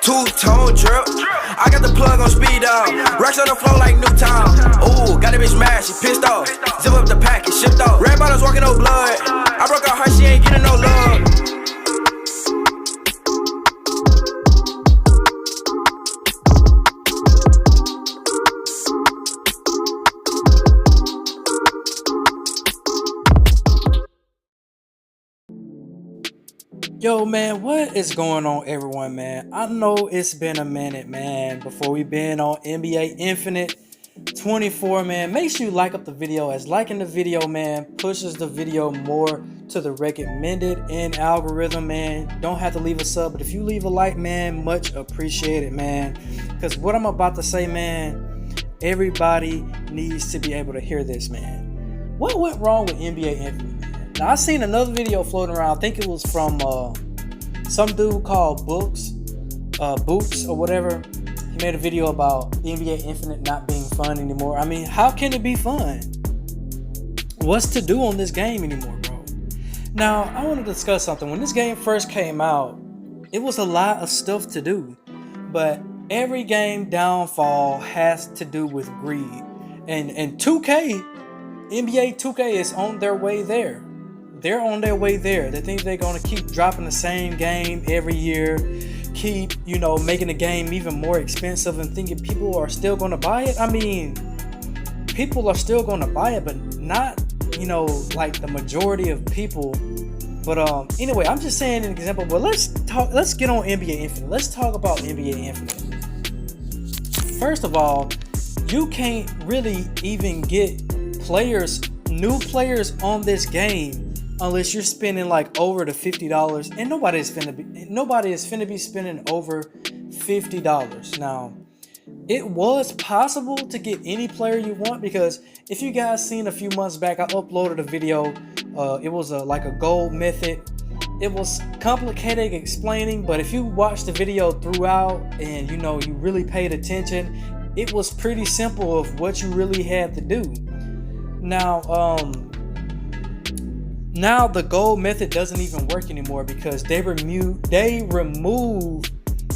Two-tone drip. I got the plug on speed dial. Racks on the floor like Newtown. Ooh, got a bitch mad, she pissed off. Zip up the package, shipped off. Red bottles walking no blood. I broke her heart, she ain't getting no love. Yo, man, what is going on, everyone, man? I know it's been a minute, man, before we've been on NBA Infinite 24, man. Make sure you like up the video, as liking the video, man, pushes the video more to the recommended in algorithm, man. Don't have to leave a sub, but if you leave a like, man, much appreciated, man. Because what I'm about to say, man, everybody needs to be able to hear this, man. What went wrong with NBA Infinite? Now, I seen another video floating around. I think it was from some dude called Boots or whatever. He made a video about NBA Infinite not being fun anymore. I mean, how can it be fun? What's to do on this game anymore, bro? Now, I want to discuss something. When this game first came out, it was a lot of stuff to do. But every game downfall has to do with greed. And 2K, NBA 2K is on their way there. They're on their way there. They think they're going to keep dropping the same game every year, keep, making the game even more expensive and thinking people are still going to buy it. I mean, people are still going to buy it, but not, like the majority of people. But anyway, I'm just saying an example. But let's get on NBA Infinite. Let's talk about NBA Infinite. First of all, you can't really even get new players on this game unless you're spending like over the $50, and nobody is finna be spending over $50. Now, it was possible to get any player you want, because if you guys seen a few months back, I uploaded a video. It was like a gold method. It was complicated explaining, but if you watched the video throughout and you really paid attention, it was pretty simple of what you really had to do. Now the gold method doesn't even work anymore, because they remove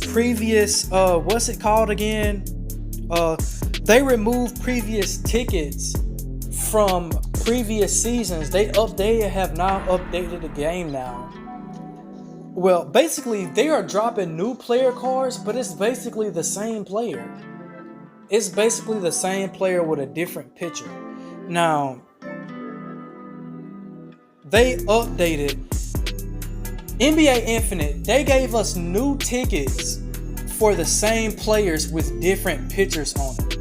previous what's it called again? They remove previous tickets from previous seasons. They have now updated the game now. Well, basically they are dropping new player cards, but it's basically the same player. It's basically the same player with a different picture. Now, they updated NBA Infinite. They gave us new tickets for the same players with different pictures on it.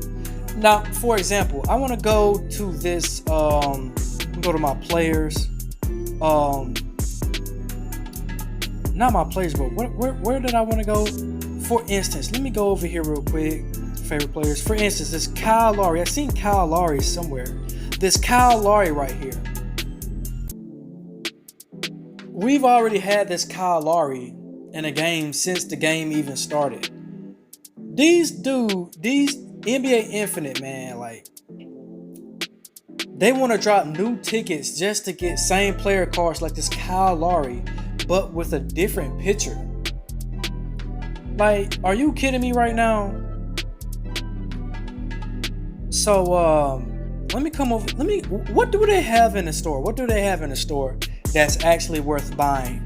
Now, for example, I want to go to this. Go to my players. Not my players, but where did I want to go? For instance, let me go over here real quick. Favorite players. For instance, this Kyle Lowry. I've seen Kyle Lowry somewhere. This Kyle Lowry right here. We've already had this Kyle Lowry in a game since the game even started. These NBA Infinite, man, like, they want to drop new tickets just to get same player cards like this Kyle Lowry, but with a different picture. Like, are you kidding me right now? So, what do they have in the store? What do they have in the store that's actually worth buying?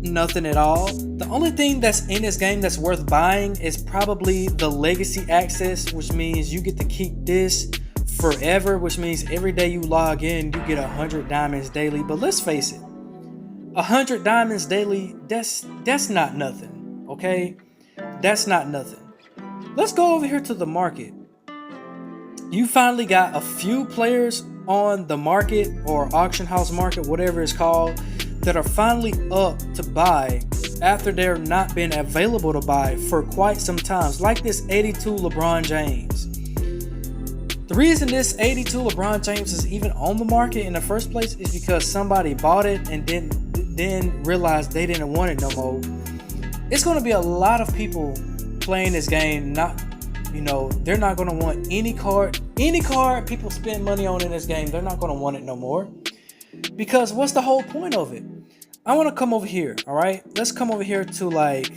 Nothing at all. The only thing that's in this game that's worth buying is probably the legacy access, which means you get to keep this forever, which means every day you log in, you get 100 diamonds daily. But let's face it, 100 diamonds daily, that's not nothing, okay? That's not nothing. Let's go over here to the market. You finally got a few players on the market, or auction house market, whatever it's called, that are finally up to buy after they're not been available to buy for quite some time. Like this 82 LeBron James. The reason this 82 LeBron James is even on the market in the first place is because somebody bought it and then realized they didn't want it no more. It's going to be a lot of people playing this game, they're not going to want any card people spend money on in this game. They're not going to want it no more, because what's the whole point of it? I want to come over here. All right, let's come over here to like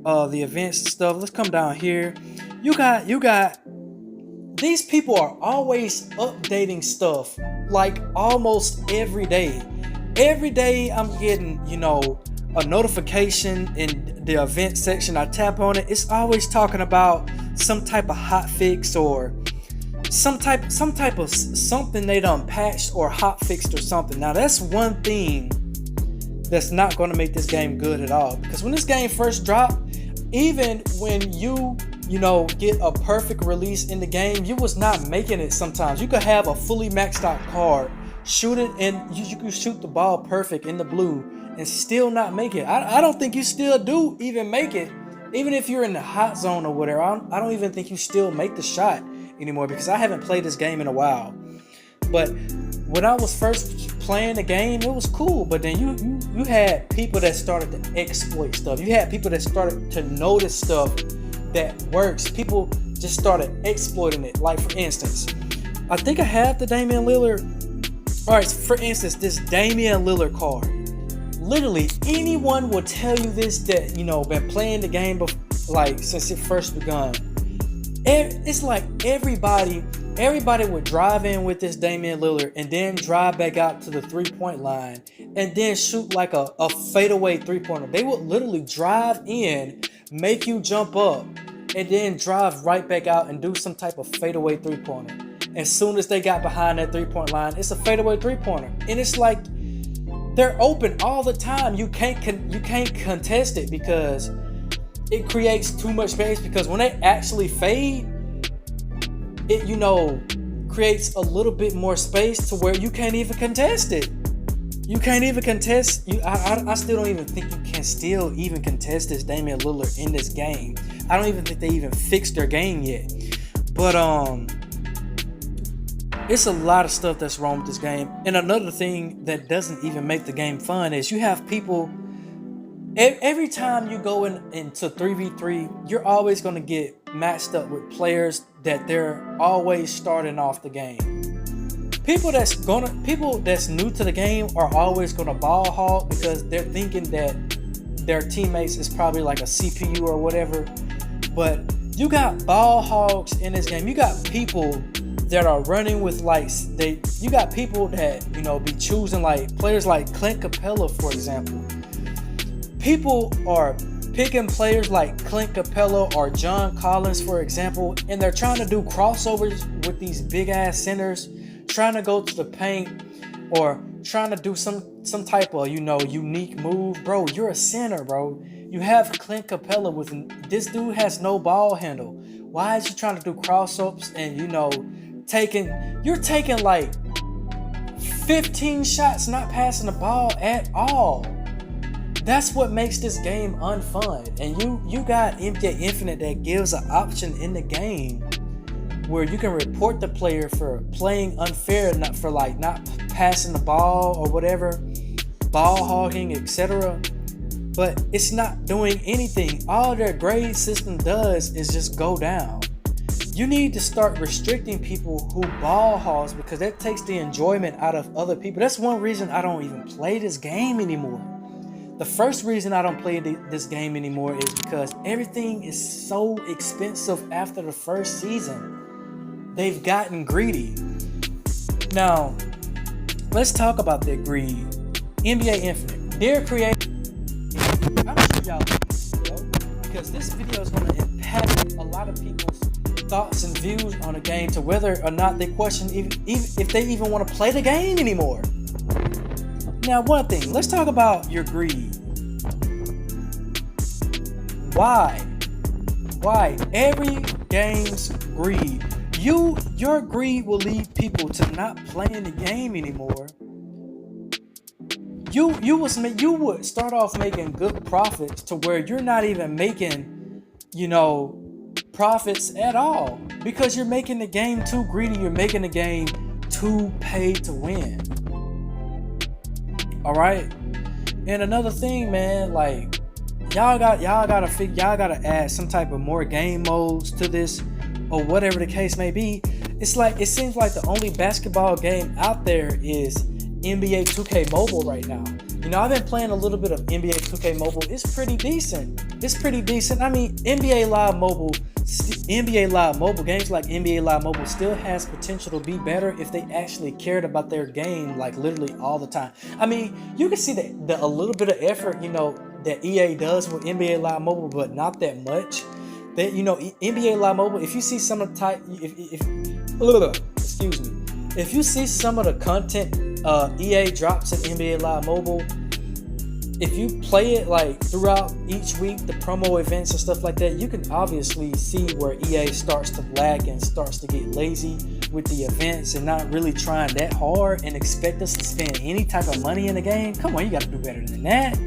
the events and stuff. Let's come down here. You got these people are always updating stuff like almost every day. Every day I'm getting, a notification in the event section. I tap on it. It's always talking about some type of hot fix or some type of something they done patched or hot fixed or something. Now that's one thing that's not going to make this game good at all, because when this game first dropped, even when you get a perfect release in the game, you was not making it. Sometimes you could have a fully maxed out card, shoot it, and you could shoot the ball perfect in the blue and still not make it. I don't think you still do even make it, even if you're in the hot zone or whatever. I don't even think you still make the shot anymore, because I haven't played this game in a while. But when I was first playing the game, it was cool. But then you had people that started to exploit stuff. You had people that started to notice stuff that works. People just started exploiting it. Like, for instance, I think I have the Damian Lillard. All right, for instance, this Damian Lillard card. Literally, anyone will tell you this that, been playing the game since it first begun. It's like everybody would drive in with this Damian Lillard and then drive back out to the 3-point line and then shoot like a fadeaway 3-pointer. They would literally drive in, make you jump up, and then drive right back out and do some type of fadeaway 3-pointer. As soon as they got behind that 3-point line, it's a fadeaway 3-pointer. And it's like they're open all the time. You can't contest it because it creates too much space, because when they actually fade, it creates a little bit more space to where you can't even contest it. You can't even contest. I still don't even think you can still even contest this Damian Lillard in this game. I don't even think they even fixed their game yet. But it's a lot of stuff that's wrong with this game. And another thing that doesn't even make the game fun is you have people. Every time you go into 3v3, you're always going to get matched up with players that they're always starting off the game. People that's new to the game are always gonna ball hog because they're thinking that their teammates is probably like a CPU or whatever. But you got ball hogs in this game. You got people that are running with you got people that be choosing like players like Clint Capella, for example. People are picking players like Clint Capella or John Collins, for example, and they're trying to do crossovers with these big ass centers, trying to go to the paint or trying to do some type of unique move. Bro, you're a center, bro. You have Clint Capella this dude has no ball handle. Why is you trying to do crossovers and you're taking like 15 shots not passing the ball at all? That's what makes this game unfun. And you got NBA Infinite that gives an option in the game where you can report the player for playing unfair, not passing the ball or whatever, ball hogging, etc. But it's not doing anything. All their grade system does is just go down. You need to start restricting people who ball hogs, because that takes the enjoyment out of other people. That's one reason I don't even play this game anymore. The first reason I don't play this game anymore is because everything is so expensive after the first season. They've gotten greedy. Now, let's talk about their greed. NBA Infinite. They're creating. I'm sure y'all like this video, because this video is going to impact a lot of people's thoughts and views on the game to whether or not they question if they even want to play the game anymore. Now, one thing, let's talk about your greed. Why every game's greed? Your greed will lead people to not playing the game anymore. You would start off making good profits to where you're not even making, profits at all, because you're making the game too greedy. You're making the game too pay to win. All right. And another thing, man, like y'all gotta add some type of more game modes to this, or whatever the case may be. It seems like the only basketball game out there is NBA 2K Mobile right now. You know, I've been playing a little bit of NBA 2K Mobile. It's pretty decent. I mean, NBA Live Mobile games like NBA Live Mobile still has potential to be better if they actually cared about their game like literally all the time. I mean, you can see a little bit of effort, you know, that EA does with NBA Live Mobile, but not that much. That, you know, NBA Live Mobile, if you see some of the if you see some of the content EA drops in NBA Live Mobile, if you play it like throughout each week, the promo events and stuff like that, you can obviously see where EA starts to lag and starts to get lazy with the events and not really trying that hard and expect us to spend any type of money in the game. Come on, you got to do better than that.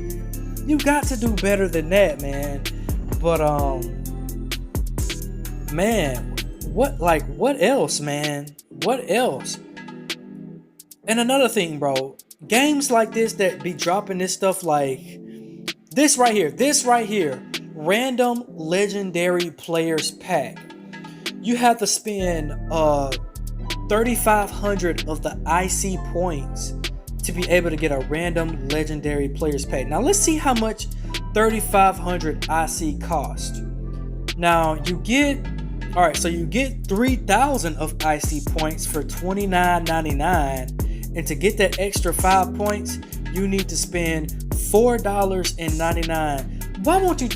You got to do better than that, man. But man, what else, man? What else? And another thing, bro, games like this that be dropping this stuff like this right here, random legendary players pack. You have to spend 3,500 of the IC points to be able to get a random legendary players pack. Now let's see how much 3,500 IC cost. Now you get 3,000 of IC points for $29.99. And to get that extra 5 points, you need to spend $4.99. Why won't you,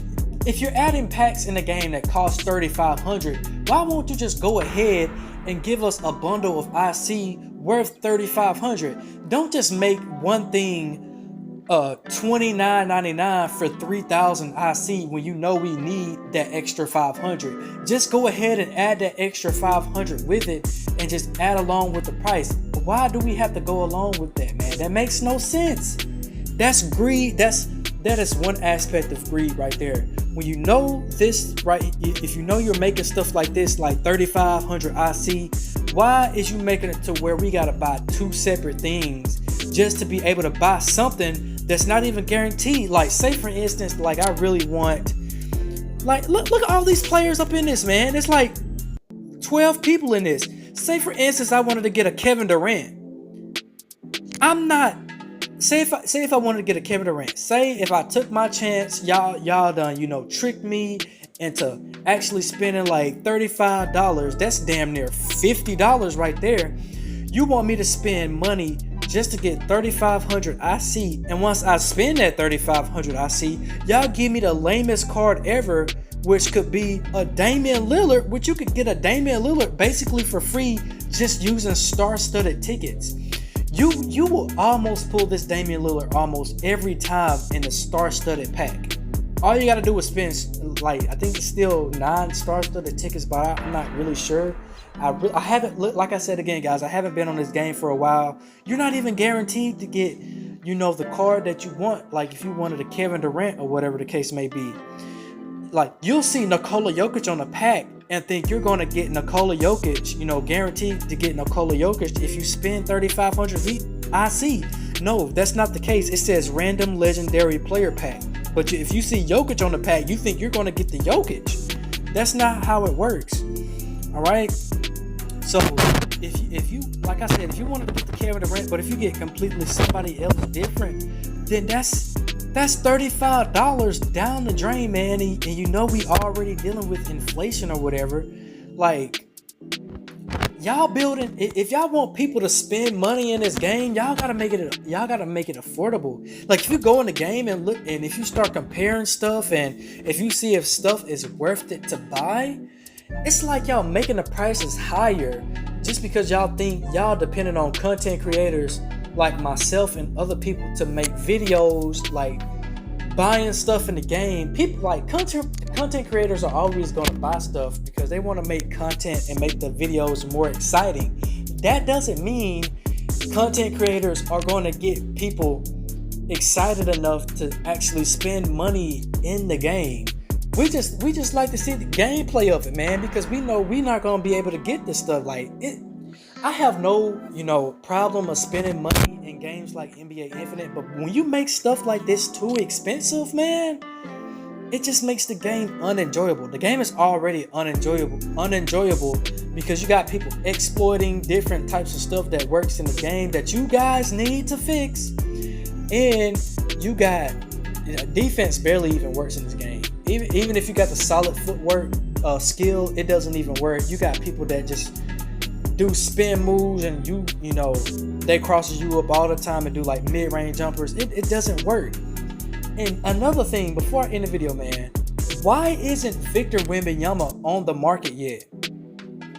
if you're adding packs in a game that costs $3,500, why won't you just go ahead and give us a bundle of IC worth $3,500? Don't just make one thing $29.99 for 3,000 IC when you know we need that extra 500. Just go ahead and add that extra 500 with it and just add along with the price. Why do we have to go along with that, man? That makes no sense. That's greed. That is one aspect of greed right there. When you know this, right? If you know you're making stuff like this, like 3,500 IC, why is you making it to where we gotta buy two separate things just to be able to buy something that's not even guaranteed? Like, say for instance, like I really want, like look at all these players up in this, man. It's like 12 people in this. Say for instance, I wanted to get a Kevin Durant. Say if I wanted to get a Kevin Durant. Say if I took my chance, y'all done, you know, tricked me into actually spending like $35. That's damn near $50 right there. You want me to spend money just to get 3,500 IC, and once I spend that 3,500 IC, y'all give me the lamest card ever, which could be a Damian Lillard, which you could get a Damian Lillard basically for free just using star-studded tickets. You will almost pull this Damian Lillard almost every time in the star-studded pack. All you gotta do is spend, like, I think it's still 9 star-studded tickets, but I'm not really sure. I haven't, like I said again, guys, I haven't been on this game for a while. You're not even guaranteed to get, you know, the card that you want. Like if you wanted a Kevin Durant or whatever the case may be. Like you'll see Nikola Jokic on the pack and think you're going to get Nikola Jokic, you know, guaranteed to get Nikola Jokic if you spend 3,500 IC. No, that's not the case. It says random legendary player pack. But if you see Jokic on the pack, you think you're going to get the Jokic. That's not how it works. All right. So if you, like I said, if you wanted to get the Kevin Durant, but if you get completely somebody else different, then that's $35 down the drain, man. And you know we already dealing with inflation or whatever. Like, y'all building, if y'all want people to spend money in this game, y'all gotta make it affordable. Like if you go in the game and look, and if you start comparing stuff, and if you see if stuff is worth it to buy, it's like y'all making the prices higher just because y'all think y'all depending on content creators like myself and other people to make videos, like buying stuff in the game. People like content creators are always going to buy stuff because they want to make content and make the videos more exciting. That doesn't mean content creators are going to get people excited enough to actually spend money in the game. We just like to see the gameplay of it, man, because we know we're not going to be able to get this stuff. Like it, I have no, problem of spending money in games like NBA Infinite, but when you make stuff like this too expensive, man, it just makes the game unenjoyable. The game is already unenjoyable because you got people exploiting different types of stuff that works in the game that you guys need to fix. And you got defense barely even works in this game. Even if you got the solid footwork skill, it doesn't even work. You got people that just do spin moves and you know they crosses you up all the time and do like mid-range jumpers. It doesn't work. And another thing before I end the video, man, why isn't Victor Wembanyama on the market yet?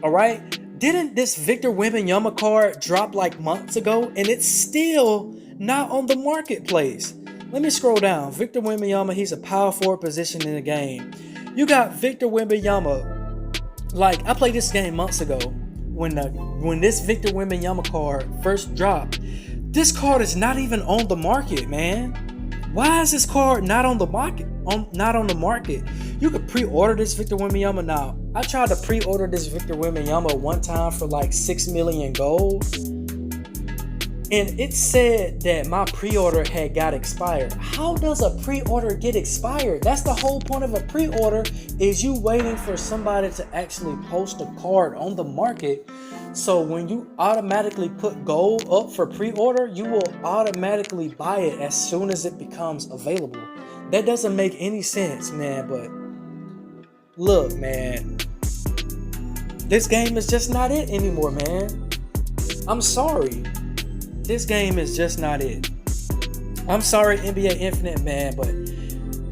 All right, didn't this Victor Wembanyama card drop like months ago and it's still not on the marketplace? Let me scroll down. Victor Wembanyama, he's a power forward position in the game. You got Victor Wembanyama. Like, I played this game months ago when this Victor Wembanyama card first dropped. This card is not even on the market, man. Why is this card not on the market? Not on the market. You could pre-order this Victor Wembanyama now. I tried to pre-order this Victor Wembanyama one time for like 6 million gold. And it said that my pre-order had got expired. How does a pre-order get expired? That's the whole point of a pre-order, is you waiting for somebody to actually post a card on the market. So when you automatically put gold up for pre-order, you will automatically buy it as soon as it becomes available. That doesn't make any sense, man. But look, man, this game is just not it anymore, man. I'm sorry. This game is just not it. I'm sorry, NBA Infinite, man, but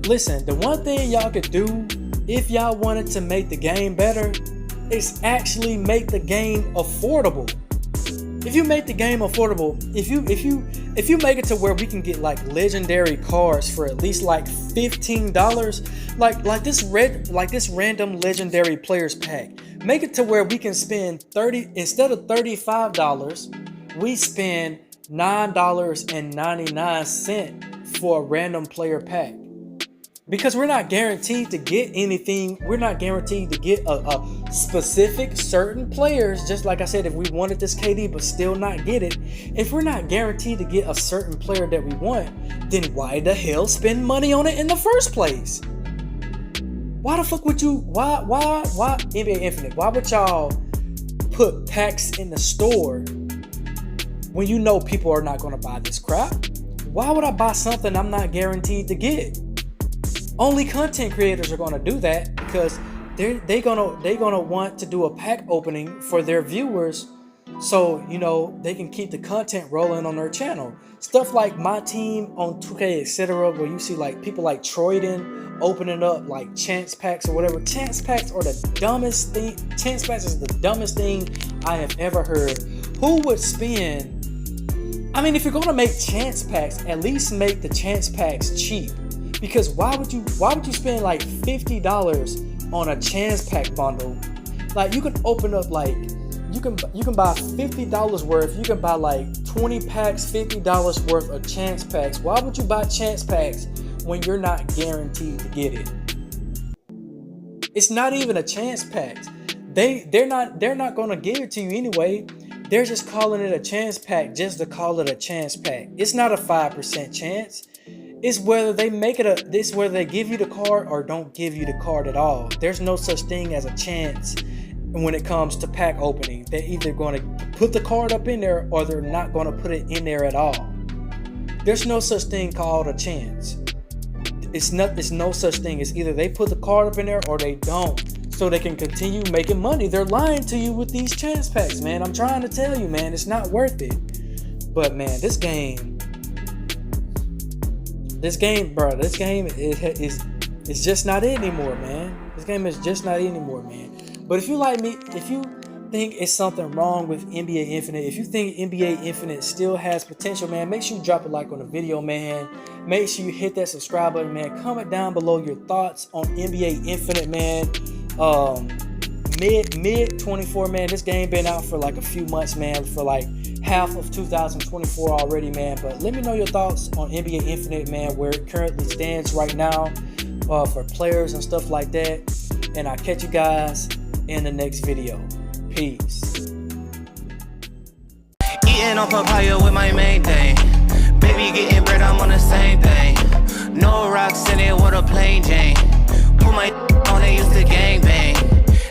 listen, the one thing y'all could do if y'all wanted to make the game better is actually make the game affordable. If you make the game affordable, if you make it to where we can get like legendary cards for at least like $15, like this random legendary players pack, make it to where we can spend 30 instead of $35, we spend $9.99 for a random player pack. Because we're not guaranteed to get anything. We're not guaranteed to get a specific certain players. Just like I said, if we wanted this KD but still not get it, if we're not guaranteed to get a certain player that we want, then why the hell spend money on it in the first place? Why the fuck would you? Why NBA Infinite? Why would y'all put packs in the store when you know people are not going to buy this crap? Why would I buy something I'm not guaranteed to get? Only content creators are going to do that because they're gonna want to do a pack opening for their viewers, so you know they can keep the content rolling on their channel. Stuff like my team on 2K, etc., where you see like people like Troyden opening up like chance packs or whatever. Chance packs are the dumbest thing. Chance packs is the dumbest thing I have ever heard. Who would spend? I mean, if you're gonna make chance packs, at least make the chance packs cheap. Because why would you spend like $50 on a chance pack bundle? Like you can open up like you can buy $50 worth. You can buy like 20 packs, $50 worth of chance packs. Why would you buy chance packs when you're not guaranteed to get it? It's not even a chance pack. They're not going to give it to you anyway. They're just calling it a chance pack just to call it a chance pack. It's not a 5% chance. It's whether they make it whether they give you the card or don't give you the card at all. There's no such thing as a chance when it comes to pack opening. They're either going to put the card up in there or they're not going to put it in there at all. There's no such thing called a chance. It's no such thing. It's either they put the card up in there or they don't, so they can continue making money. They're lying to you with these chance packs, man. I'm trying to tell you, man, it's not worth it. But man, this game, bro, this game is just not it anymore, man. This game is just not it anymore, man. But if you like me, if you think it's something wrong with NBA Infinite, if you think NBA Infinite still has potential, man, make sure you drop a like on the video, man. Make sure you hit that subscribe button, man. Comment down below your thoughts on NBA Infinite, man. Mid 24, man. This game been out for like a few months, man. For like half of 2024 already, man. But let me know your thoughts on NBA Infinite, man, where it currently stands right now for players and stuff like that. And I'll catch you guys in the next video. Peace. Eating on papaya with my main thing. Baby getting bread, I'm on the same thing. No rocks in it with a plain Jane. Put my on, they used to gangbang.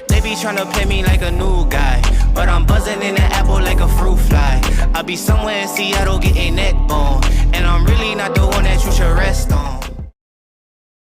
They be trying tryna play me like a new guy, but I'm buzzing in the apple like a fruit fly. I be somewhere in Seattle getting neck bone, and I'm really not the one that you should rest on.